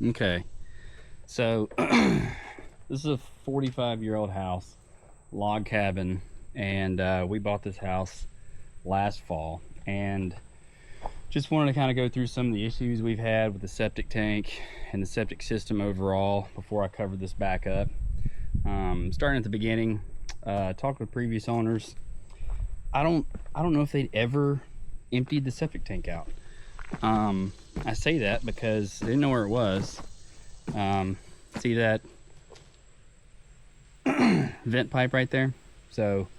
Okay, so this is a 45-year-old house, log cabin, and we bought this house last fall, and just wanted to kind of go through some of the issues we've had with the septic tank and the septic system overall before I cover this back up. Starting at the beginning, talked with previous owners. I don't know if they'd ever emptied the septic tank out. I say that because they didn't know where it was. See that vent pipe right there? So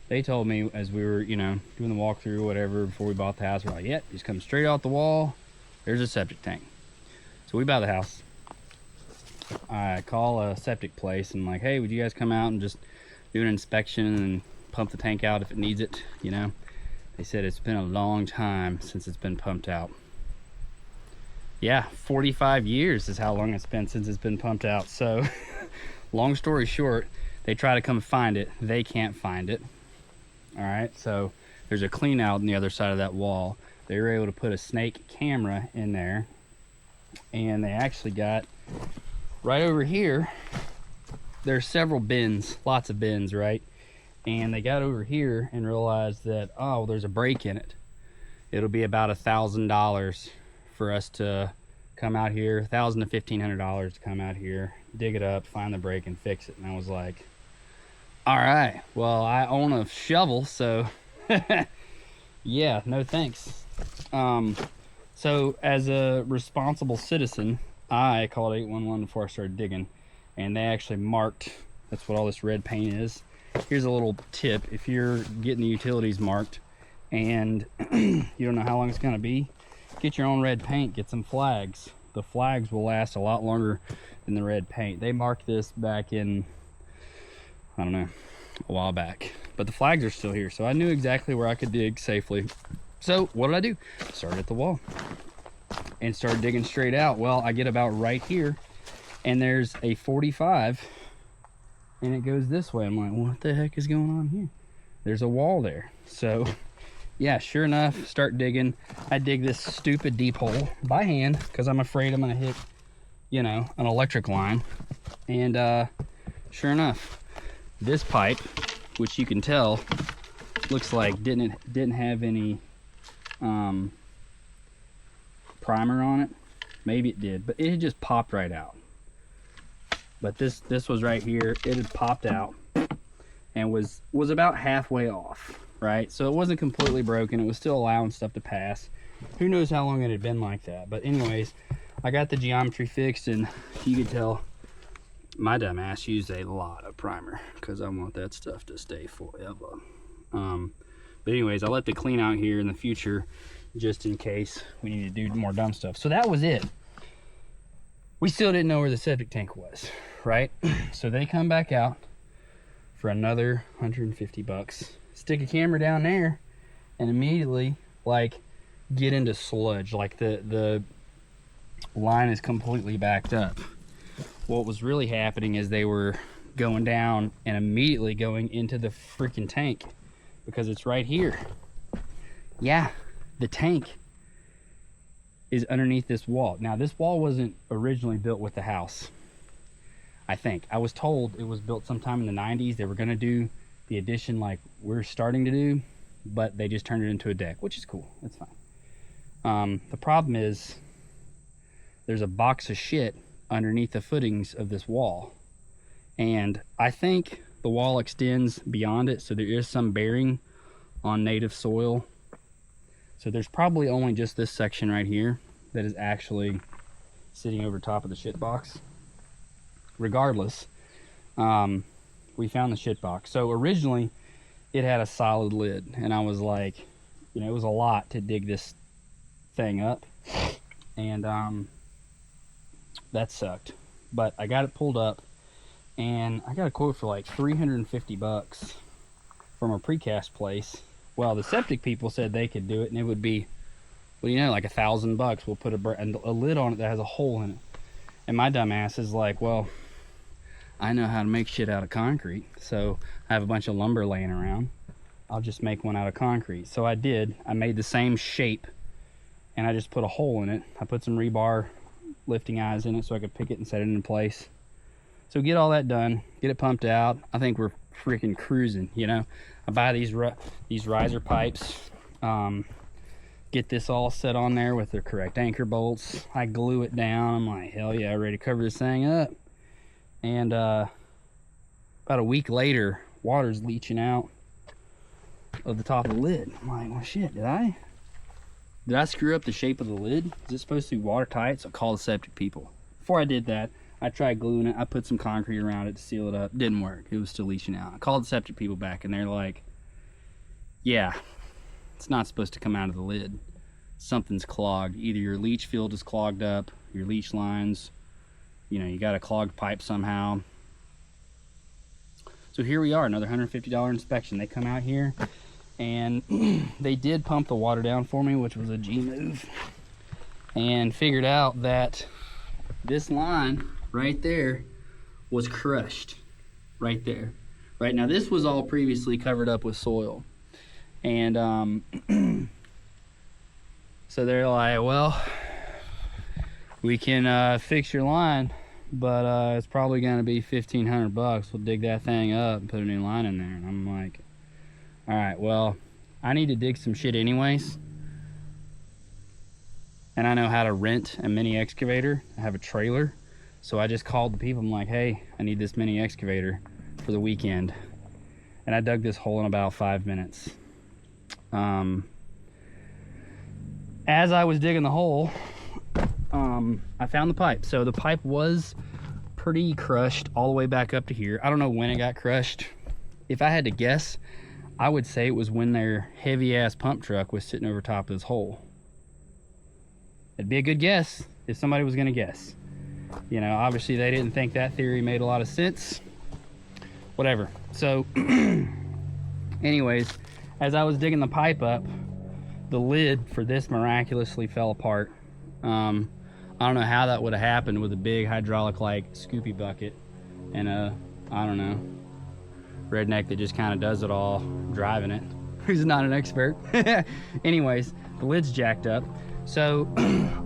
they told me as we were, doing the walkthrough or whatever before we bought the house, we're like, yep, just come straight out the wall. There's a septic tank. So we buy the house. I call a septic place and I'm like, hey, would you guys come out and just do an inspection and pump the tank out if it needs it? They said it's been a long time since it's been pumped out. Yeah, 45 years is how long it's been since it's been pumped out. So long story short, they try to come find it. They can't find it. All right, so there's a clean out on the other side of that wall. They were able to put a snake camera in there, and they actually got right over here. There's several bins, lots of bins, right? And they got over here and realized that, oh, there's a break in it. It'll be about $1,000 for us to come out here, $1,000 to $1,500 to come out here, dig it up, find the break, and fix it. And I was like, all right, well, I own a shovel, so yeah, no thanks. So as a responsible citizen, I called 811 before I started digging, and they actually marked, that's what all this red paint is. Here's a little tip: if you're getting the utilities marked and you don't know how long it's going to be, get your own red paint, get some flags. The flags will last a lot longer than the red paint. They marked this back in, I don't know, a while back, but the flags are still here, so I knew exactly where I could dig safely. So what did I do? Started at the wall and started digging straight out. Well, I get about right here and there's a 45 and it goes this way. I'm like, what the heck is going on here? There's a wall there. So yeah, sure enough, start digging. I dig this stupid deep hole by hand because I'm afraid I'm gonna hit, an electric line. And sure enough, this pipe, which you can tell looks like didn't have any primer on it. Maybe it did, but it had just popped right out. But this was right here. It had popped out and was about halfway off, right? So it wasn't completely broken. It was still allowing stuff to pass. Who knows how long it had been like that. But anyways, I got the geometry fixed, and you could tell my dumb ass used a lot of primer because I want that stuff to stay forever. But anyways, I let the clean out here in the future just in case we need to do more dumb stuff. So that was it. We still didn't know where the septic tank was, right? So they come back out for another $150, stick a camera down there, and immediately get into sludge. Like the line is completely backed up. What was really happening is they were going down and immediately going into the freaking tank because it's right here. Yeah, the tank is underneath this wall. Now, this wall wasn't originally built with the house. I think I was told it was built sometime in the 90s. They were going to do the addition like we're starting to do, but they just turned it into a deck, which is cool. That's fine. The problem is there's a box of shit underneath the footings of this wall, and I think the wall extends beyond it, so there is some bearing on native soil. So there's probably only just this section right here that is actually sitting over top of the shit box. Regardless, we found the shit box. So originally it had a solid lid, and I was like, it was a lot to dig this thing up, and that sucked. But I got it pulled up, and I got a quote for like $350 from a precast place. Well, the septic people said they could do it, and it would be, like $1,000. We'll put a lid on it that has a hole in it. And my dumb ass is like, well, I know how to make shit out of concrete, so I have a bunch of lumber laying around. I'll just make one out of concrete. So I did. I made the same shape, and I just put a hole in it. I put some rebar lifting eyes in it so I could pick it and set it in place. So get all that done, get it pumped out. I think we're freaking cruising, you know. I buy these riser pipes, get this all set on there with the correct anchor bolts. I glue it down. I'm like, hell yeah, ready to cover this thing up. And about a week later, water's leaching out of the top of the lid. I'm like, well shit, did I screw up the shape of the lid? Is it supposed to be watertight? So I called the septic people. Before I did that, I tried gluing it. I put some concrete around it to seal it up. Didn't work. It was still leaching out. I called the septic people back and they're like, yeah, it's not supposed to come out of the lid. Something's clogged. Either your leach field is clogged up, your leach lines, you know, you got a clogged pipe somehow. So here we are, another $150 inspection. They come out here and they did pump the water down for me, which was a G move, and figured out that this line right there was crushed right there. Right now, this was all previously covered up with soil. And so they're like, well, we can fix your line, but it's probably gonna be $1,500. We'll dig that thing up and put a new line in there. And I'm like, all right, well, I need to dig some shit anyways. And I know how to rent a mini excavator. I have a trailer. So I just called the people. I'm like, hey, I need this mini excavator for the weekend. And I dug this hole in about 5 minutes. As I was digging the hole, I found the pipe. So the pipe was pretty crushed all the way back up to here. I don't know when it got crushed. If I had to guess, I would say it was when their heavy ass pump truck was sitting over top of this hole. It'd be a good guess if somebody was gonna guess. You know, obviously they didn't think that theory made a lot of sense. Whatever. So anyways, as I was digging the pipe up, the lid for this miraculously fell apart. I don't know how that would have happened with a big hydraulic like scoopy bucket and a, I don't know, redneck that just kind of does it all driving it, who's not an expert. Anyways, the lid's jacked up. So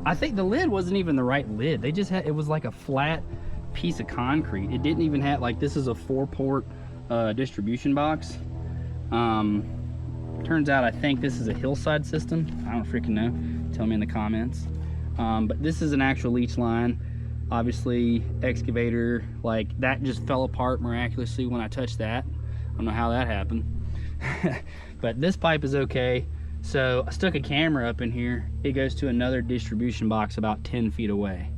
I think the lid wasn't even the right lid. They just had, it was like a flat piece of concrete. It didn't even have, like, this is a 4-port distribution box. Turns out I think this is a hillside system. I don't freaking know. Tell me in the comments. But this is an actual leach line. Obviously, excavator, like, that just fell apart miraculously when I touched that. I don't know how that happened. But this pipe is okay. So I stuck a camera up in here. It goes to another distribution box about 10 feet away.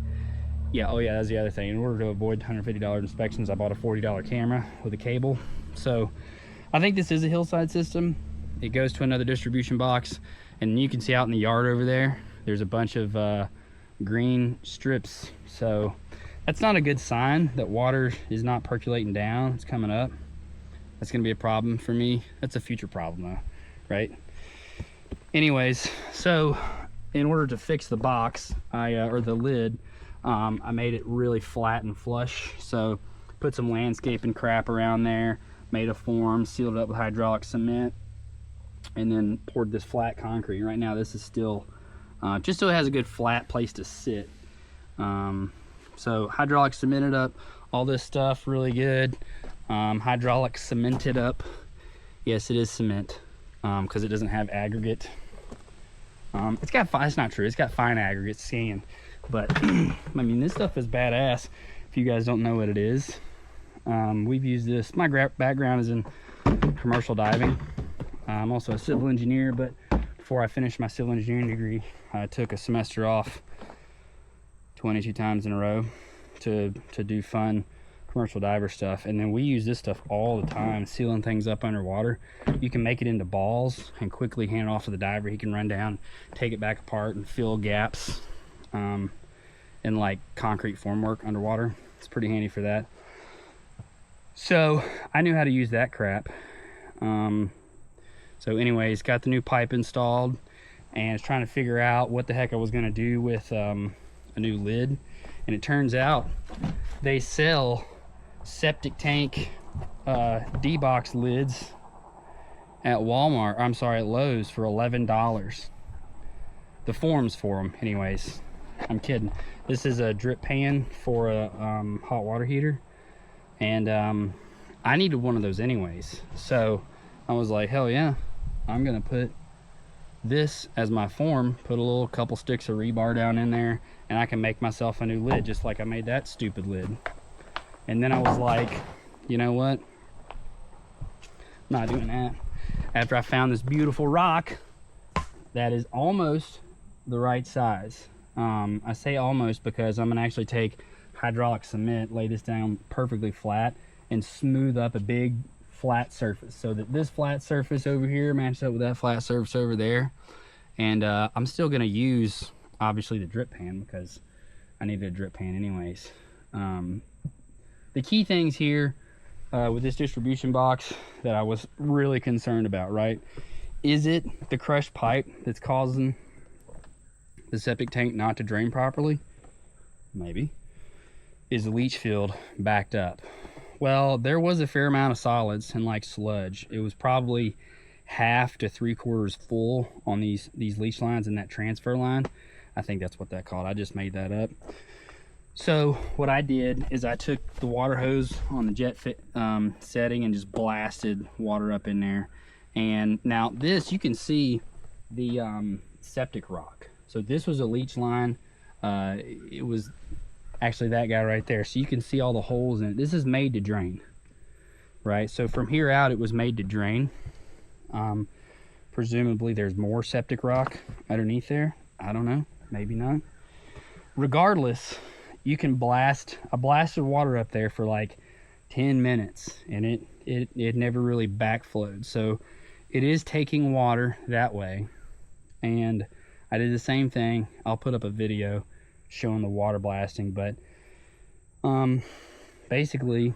Yeah, oh yeah, that's the other thing. In order to avoid $150 inspections, I bought a $40 camera with a cable. So I think this is a hillside system. It goes to another distribution box, and you can see out in the yard over there, there's a bunch of green strips. So that's not a good sign that water is not percolating down. It's coming up. That's gonna be a problem for me. That's a future problem though, right? Anyways, so in order to fix the box, or the lid, I made it really flat and flush. So put some landscaping crap around there, made a form, sealed it up with hydraulic cement, and then poured this flat concrete. Right now this is still, just so it has a good flat place to sit. So hydraulic cemented up all this stuff really good. Hydraulic cemented up. Yes, it is cement, because it doesn't have aggregate. It's got fine, it's not true, it's got fine aggregate sand, but I mean, this stuff is badass. If you guys don't know what it is, we've used this. My background is in commercial diving. I'm also a civil engineer, but before I finished my civil engineering degree, I took a semester off 22 times in a row to do fun commercial diver stuff. And then we use this stuff all the time, sealing things up underwater. You can make it into balls and quickly hand it off to the diver. He can run down, take it back apart, and fill gaps in like concrete formwork underwater. It's pretty handy for that. So I knew how to use that crap. So anyways, got the new pipe installed and was trying to figure out what the heck I was gonna do with a new lid. And it turns out they sell septic tank D-box lids at Walmart, I'm sorry, at Lowe's for $11. The forms for them anyways. I'm kidding. This is a drip pan for a hot water heater, and I needed one of those anyways. So I was like, hell yeah, I'm gonna put this as my form, put a little couple sticks of rebar down in there, and I can make myself a new lid, just like I made that stupid lid. And then I was like, you know what, I'm not doing that. After I found this beautiful rock that is almost the right size. I say almost because I'm gonna actually take hydraulic cement, lay this down perfectly flat, and smooth up a big flat surface so that this flat surface over here matches up with that flat surface over there. And I'm still gonna use obviously the drip pan because I needed a drip pan anyways. The key things here with this distribution box that I was really concerned about, right? Is it the crushed pipe that's causing the septic tank not to drain properly? Maybe. Is the leach field backed up? Well, there was a fair amount of solids and like sludge. It was probably 1/2 to 3/4 full on these leach lines and that transfer line. I think that's what that called. I just made that up. So what I did is I took the water hose on the jet setting and just blasted water up in there. And now this, you can see the septic rock. So this was a leach line. It was actually that guy right there. So you can see all the holes in it. This is made to drain, right? So from here out, it was made to drain. Presumably there's more septic rock underneath there. I don't know, maybe not. Regardless, you can blast, I blasted water up there for like 10 minutes and it never really backflowed. So it is taking water that way. And I did the same thing. I'll put up a video showing the water blasting, but basically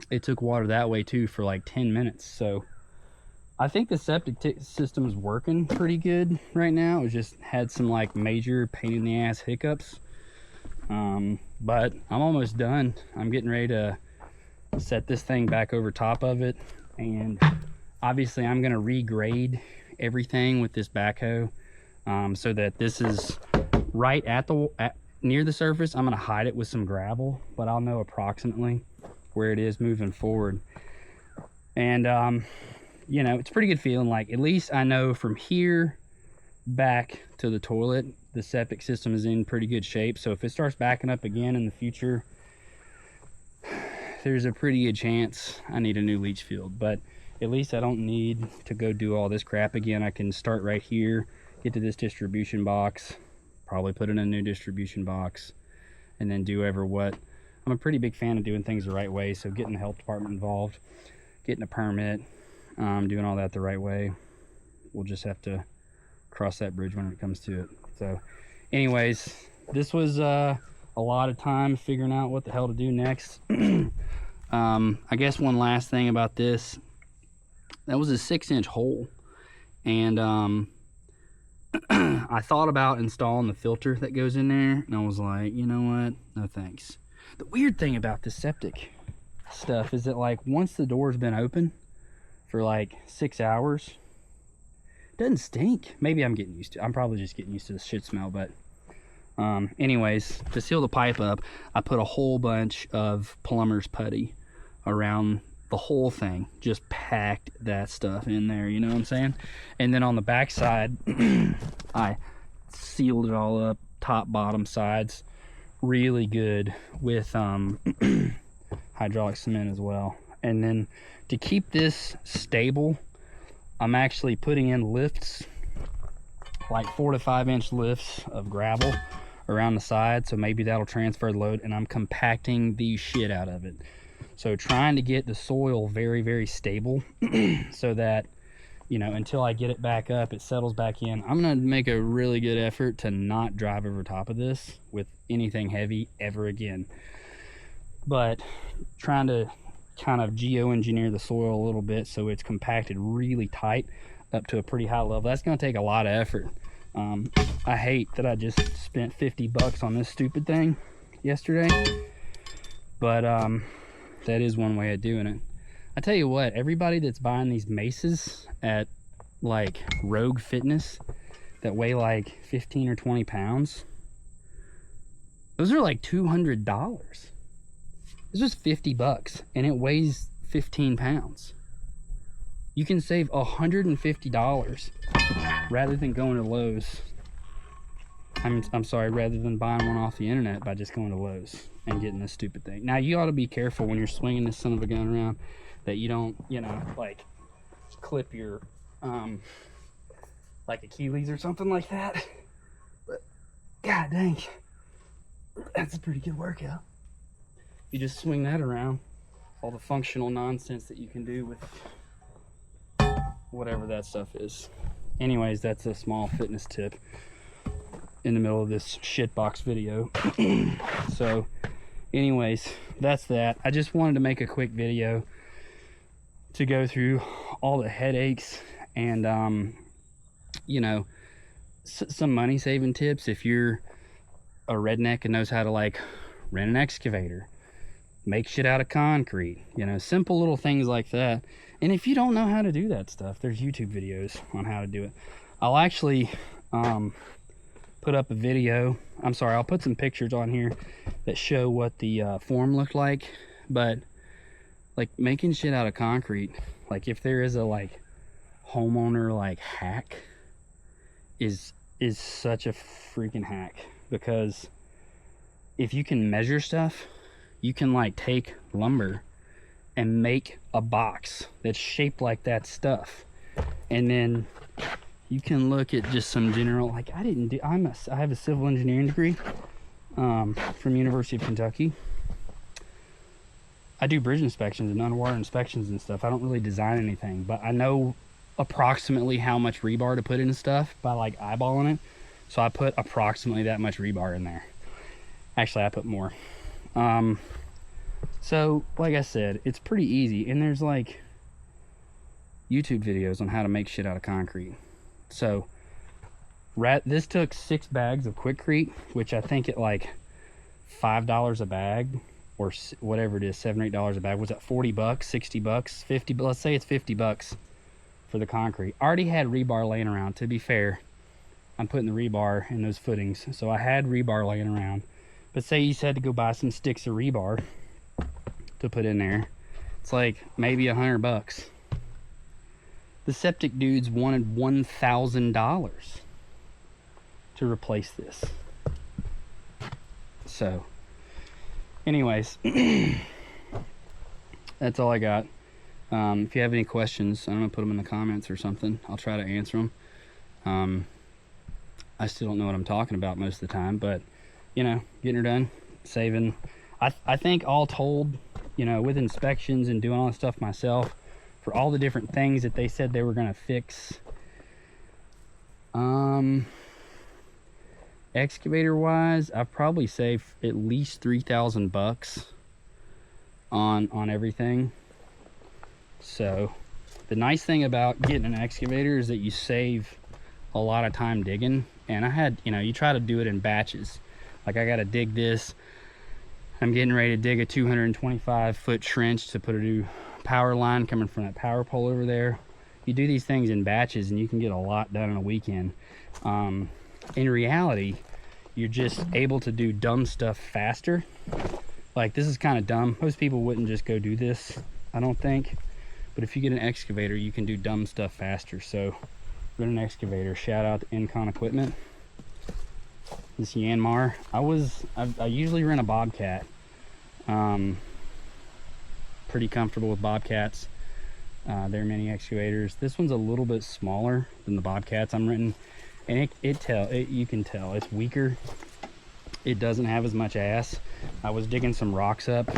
it took water that way too for like 10 minutes. So I think the septic system is working pretty good right now. It just had some like major pain in the ass hiccups. But I'm almost done. I'm getting ready to set this thing back over top of it, and obviously I'm going to regrade everything with this backhoe, so that this is right at near the surface. I'm going to hide it with some gravel, but I'll know approximately where it is moving forward. And you know, it's a pretty good feeling. Like, at least I know from here back to the toilet, the septic system is in pretty good shape. So if it starts backing up again in the future, there's a pretty good chance I need a new leach field. But at least I don't need to go do all this crap again. I can start right here, get to this distribution box, probably put in a new distribution box, and then do ever what. I'm a pretty big fan of doing things the right way, so getting the health department involved, getting a permit, doing all that the right way. We'll just have to cross that bridge when it comes to it. So anyways, this was a lot of time figuring out what the hell to do next. I guess one last thing about this, that was a 6-inch hole, and I thought about installing the filter that goes in there, and I was like, you know what, no thanks. The weird thing about this septic stuff is that, like, once the door's been open for like 6 hours, it doesn't stink. Maybe I'm getting used to it. I'm probably just getting used to the shit smell. But anyways, to seal the pipe up, I put a whole bunch of plumber's putty around the whole thing, just packed that stuff in there, you know what I'm saying? And then on the back side, I sealed it all up, top, bottom, sides, really good with hydraulic cement as well. And then to keep this stable, I'm actually putting in lifts, like 4 to 5 inch lifts of gravel around the side, so maybe that'll transfer the load, and I'm compacting the shit out of it. So trying to get the soil very, very stable so that, you know, until I get it back up, it settles back in. I'm gonna make a really good effort to not drive over top of this with anything heavy ever again. But trying to kind of geoengineer the soil a little bit so it's compacted really tight up to a pretty high level. That's going to take a lot of effort. I hate that I just spent 50 bucks on this stupid thing yesterday, but that is one way of doing it. I tell you what, everybody that's buying these maces at like Rogue Fitness that weigh like 15 or 20 pounds, Those are like $200. This was 50 bucks and it weighs 15 pounds. You can save $150 rather than going to Lowe's. I'm sorry, rather than buying one off the internet by just going to Lowe's and getting this stupid thing. Now, you ought to be careful when you're swinging this son of a gun around that you don't, you know, like clip your, like Achilles or something like that. But, god dang, that's a pretty good workout. You just swing that around, all the functional nonsense that you can do with whatever that stuff is. Anyways, that's a small fitness tip in the middle of this shitbox video. So anyways, that's that. I just wanted to make a quick video to go through all the headaches and you know, some money saving tips if you're a redneck and knows how to like rent an excavator, make shit out of concrete, you know, simple little things like that. And if you don't know how to do that stuff, there's YouTube videos on how to do it. I'll actually put up a video. I'm sorry, I'll put some pictures on here that show what the form looked like. But like making shit out of concrete, like if there is a like homeowner like hack, is such a freaking hack. Because if you can measure stuff, you can like take lumber and make a box that's shaped like that stuff, and then you can look at just some general, like I have a civil engineering degree from University of Kentucky. I do bridge inspections and underwater inspections and stuff. I don't really design anything, but I know approximately how much rebar to put in stuff by like eyeballing it. So I put approximately that much rebar in there. Actually, I put more. So like I said, it's pretty easy, and there's like YouTube videos on how to make shit out of concrete. So this took 6 bags of Quikrete, which I think at like $5 a bag, or whatever it is, $7 or $8 a bag. Was that 40 bucks, 60 bucks, 50? Let's say it's 50 bucks for the concrete. I already had rebar laying around. To be fair, I'm putting the rebar in those footings, so I had rebar laying around. But say you had to go buy some sticks of rebar to put in there, it's like maybe $100. The septic dudes wanted $1,000 to replace this. So anyways, that's all I got. If you have any questions, I'm gonna put them in the comments or something. I'll try to answer them. I still don't know what I'm talking about most of the time, but you know, getting her done, saving, I think all told, you know, with inspections and doing all this stuff myself, for all the different things that they said they were gonna fix, excavator wise, I've probably saved at least 3,000 bucks on everything. So the nice thing about getting an excavator is that you save a lot of time digging. And I had, you know, you try to do it in batches. Like I gotta dig this, I'm getting ready to dig a 225-foot trench to put a new power line coming from that power pole over there. You do these things in batches and you can get a lot done in a weekend. In reality, you're just able to do dumb stuff faster. Like this is kind of dumb. Most people wouldn't just go do this, I don't think. But if you get an excavator, you can do dumb stuff faster. So rent an excavator. Shout out to Incon Equipment. This Yanmar. I usually rent a Bobcat. Pretty comfortable with Bobcats. They're mini excavators. This one's a little bit smaller than the Bobcats I'm renting, and you can tell it's weaker. It doesn't have as much ass. I was digging some rocks up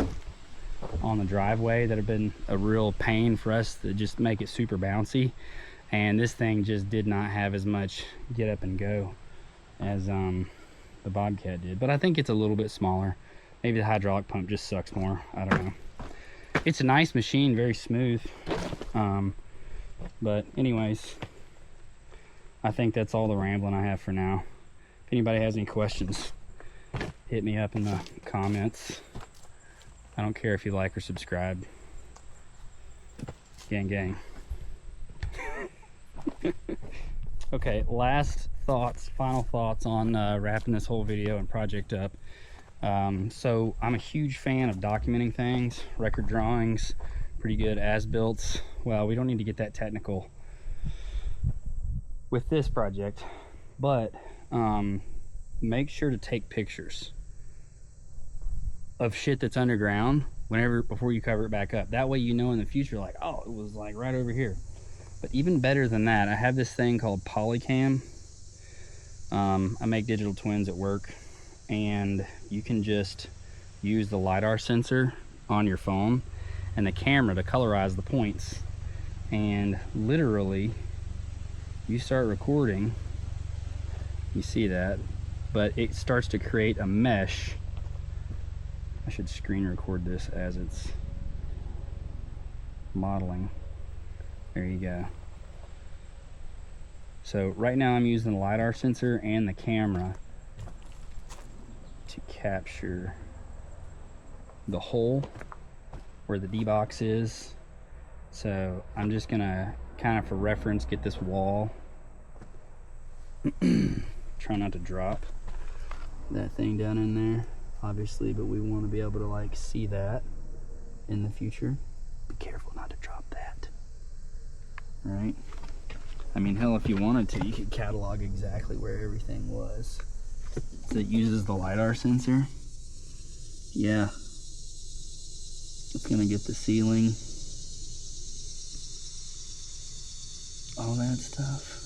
on the driveway that have been a real pain for us to just make it super bouncy, and this thing just did not have as much get up and go as the Bobcat did. But I think it's a little bit smaller. Maybe the hydraulic pump just sucks more, I don't know. It's a nice machine, very smooth. But anyways, I think that's all the rambling I have for now. If anybody has any questions, hit me up in the comments. I don't care if you like or subscribe. Gang gang. Okay, final thoughts on wrapping this whole video and project up. So I'm a huge fan of documenting things, record drawings, pretty good as-builts. Well, we don't need to get that technical with this project, but make sure to take pictures of shit that's underground before you cover it back up. That way you know in the future, like, oh, it was like right over here. But even better than that, I have this thing called Polycam. I make digital twins at work, and you can just use the LiDAR sensor on your phone and the camera to colorize the points, and literally you start recording, you see that, but it starts to create a mesh. I should screen record this as it's modeling. There you go. So right now I'm using the LiDAR sensor and the camera to capture the hole where the D-box is. So I'm just gonna kind of, for reference, get this wall. Try not to drop that thing down in there, obviously, but we want to be able to like see that in the future. Be careful not to drop that. All right. I mean, hell, if you wanted to, you could catalog exactly where everything was. So it uses the LiDAR sensor. Yeah. It's gonna get the ceiling. All that stuff.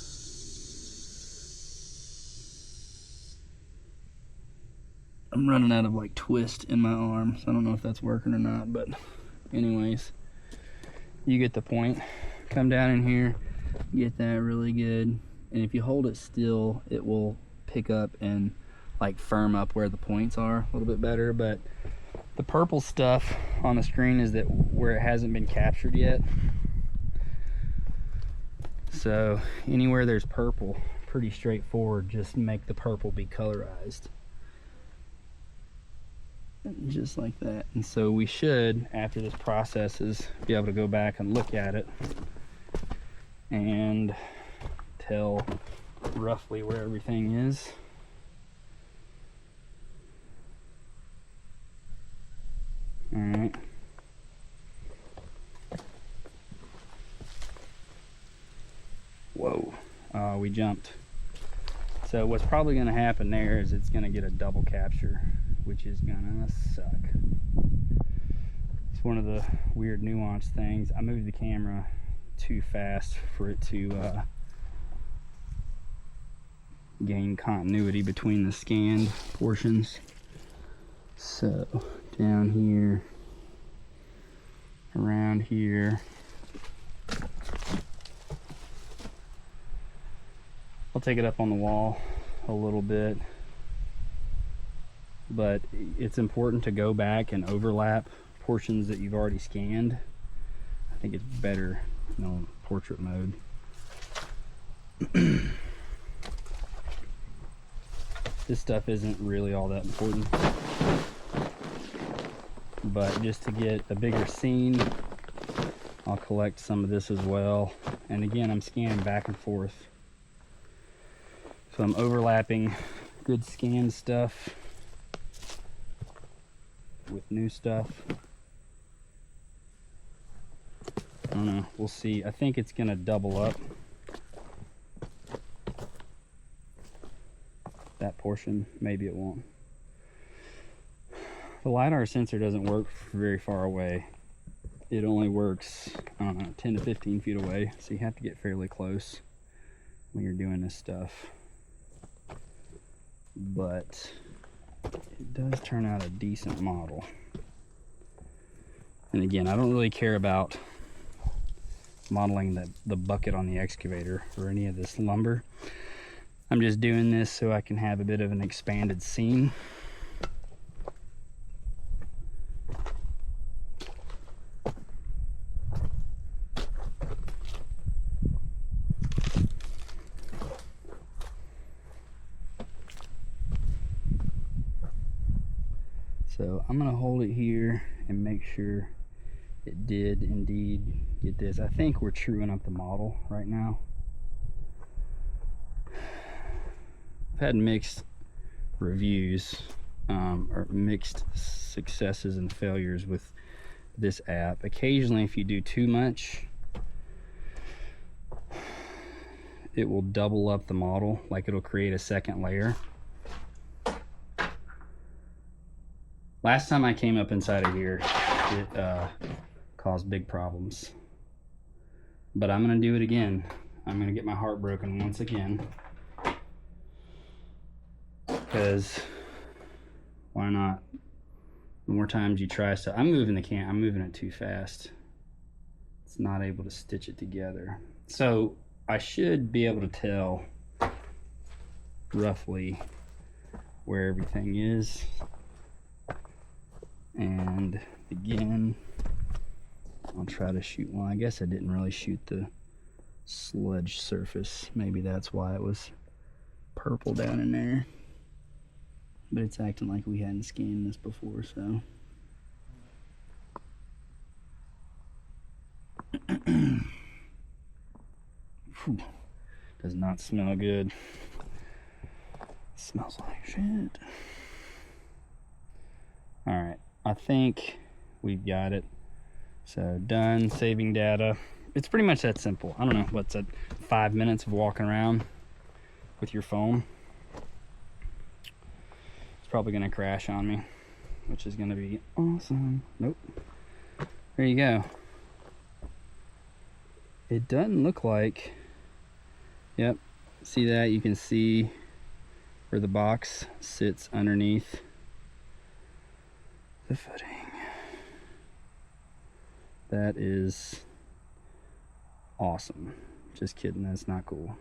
I'm running out of like twist in my arm, so I don't know if that's working or not, but anyways, you get the point. Come down in here, get that really good, and if you hold it still, it will pick up and like firm up where the points are a little bit better. But the purple stuff on the screen is that where it hasn't been captured yet. So anywhere there's purple, pretty straightforward, just make the purple be colorized. Just like that. And so we should, after this processes, be able to go back and look at it and tell roughly where everything is. All right. Whoa, we jumped. So what's probably going to happen there is it's going to get a double capture, which is going to suck. It's one of the weird nuanced things. I moved the camera too fast for it to gain continuity between the scanned portions. So down here, around here, I'll take it up on the wall a little bit, but it's important to go back and overlap portions that you've already scanned. I think it's better, you know, portrait mode. This stuff isn't really all that important, but just to get a bigger scene, I'll collect some of this as well. And again, I'm scanning back and forth. So I'm overlapping good scan stuff with new stuff. I don't know, we'll see. I think it's gonna double up that portion. Maybe it won't. The LiDAR sensor doesn't work very far away. It only works, I don't know, 10 to 15 feet away. So you have to get fairly close when you're doing this stuff. But it does turn out a decent model. And again, I don't really care about modeling the bucket on the excavator or any of this lumber. I'm just doing this so I can have a bit of an expanded scene. So I'm gonna hold it here and make sure it did indeed get this. I think we're truing up the model right now. I've had mixed reviews or mixed successes and failures with this app. Occasionally, if you do too much, it will double up the model, like it'll create a second layer. Last time I came up inside of here, it caused big problems. But I'm gonna do it again. I'm gonna get my heart broken once again. Because why not? The more times you try stuff. I'm moving it too fast. It's not able to stitch it together. So I should be able to tell roughly where everything is. And again, I'll try to shoot one. I guess I didn't really shoot the sludge surface. Maybe that's why it was purple down in there. But it's acting like we hadn't scanned this before, so. Does not smell good. Smells like shit. Alright, I think we've got it. So done saving data. It's pretty much that simple. I don't know, what's that, 5 minutes of walking around with your phone. It's probably gonna crash on me, which is gonna be awesome. Nope. There you go. It doesn't look like, yep, see that? You can see where the box sits underneath the footing. That is awesome. Just kidding, that's not cool.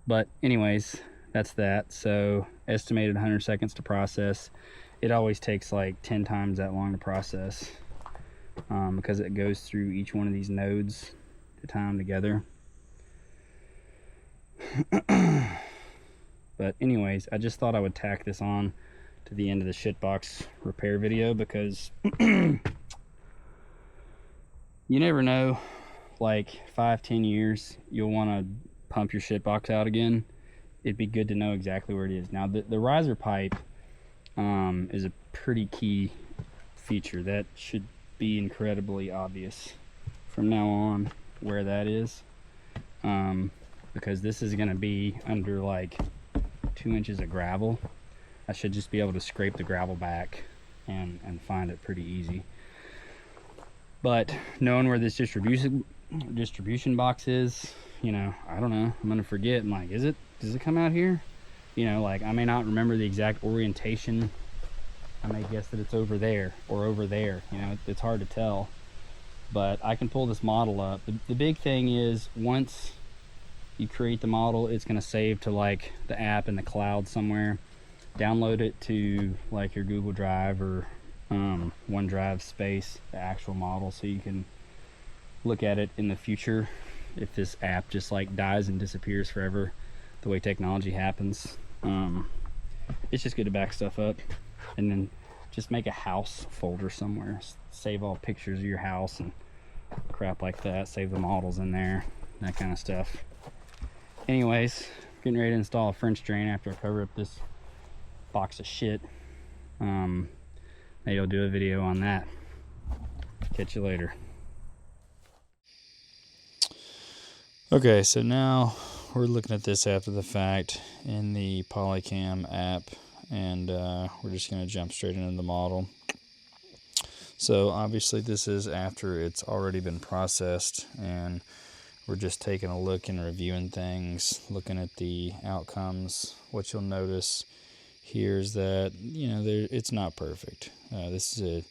But anyways, that's that. So estimated 100 seconds to process. It always takes like 10 times that long to process. Because it goes through each one of these nodes to tie them together. But anyways, I just thought I would tack this on to the end of the shitbox repair video, because you never know, like 5-10 years you'll want to pump your shitbox out again. It'd be good to know exactly where it is. Now the riser pipe is a pretty key feature that should be incredibly obvious from now on where that is, because this is going to be under like 2 inches of gravel. I should just be able to scrape the gravel back and find it pretty easy. But knowing where this distribution box is, you know, I don't know, I'm gonna forget. I'm like, does it come out here? You know, like I may not remember the exact orientation. I may guess that it's over there or over there. You know, it's hard to tell, but I can pull this model up. The big thing is, once you create the model, it's going to save to like the app in the cloud somewhere. Download it to like your Google Drive or OneDrive space, the actual model, so you can look at it in the future if this app just like dies and disappears forever, the way technology happens. It's just good to back stuff up, and then just make a house folder somewhere. Save all pictures of your house and crap like that. Save the models in there, that kind of stuff. Anyways, getting ready to install a French drain after I cover up this box of shit. Maybe I'll do a video on that. Catch you later. Okay, so now we're looking at this after the fact in the Polycam app, and we're just going to jump straight into the model. So obviously this is after it's already been processed, and we're just taking a look and reviewing things, looking at the outcomes. What you'll notice here is that, you know, it's not perfect. This is a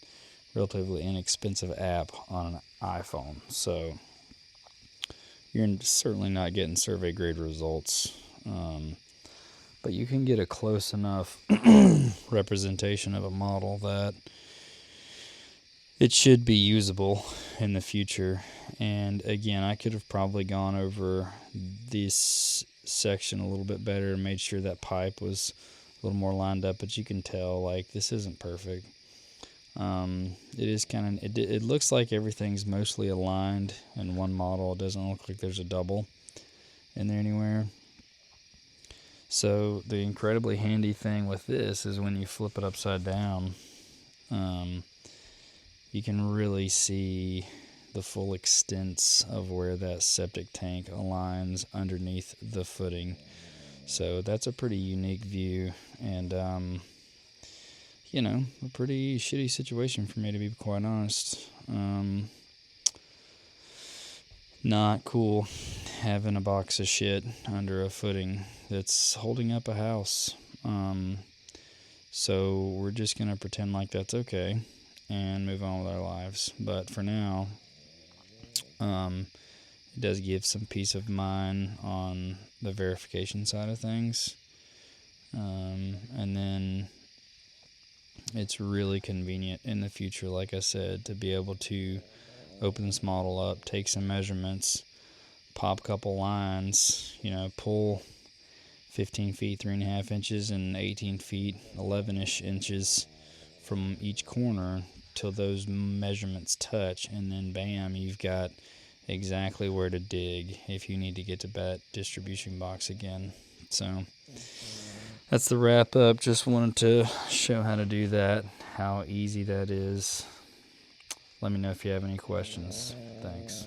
relatively inexpensive app on an iPhone, so you're certainly not getting survey grade results, but you can get a close enough representation of a model that it should be usable in the future. And again, I could have probably gone over this section a little bit better and made sure that pipe was a little more lined up, but you can tell like this isn't perfect. It is kind of, it looks like everything's mostly aligned in one model. It doesn't look like there's a double in there anywhere. So the incredibly handy thing with this is when you flip it upside down, you can really see the full extent of where that septic tank aligns underneath the footing. So that's a pretty unique view, and a pretty shitty situation for me, to be quite honest. Not cool having a box of shit under a footing that's holding up a house. So we're just gonna pretend like that's okay and move on with our lives. But for now, it does give some peace of mind on the verification side of things. And then it's really convenient in the future, like I said, to be able to open this model up, take some measurements, pop a couple lines, pull 15 feet 3.5 inches and 18 feet 11ish inches from each corner till those measurements touch, and then bam, you've got exactly where to dig if you need to get to that distribution box again. So that's the wrap up. Just wanted to show how to do that, how easy that is. Let me know if you have any questions. Thanks.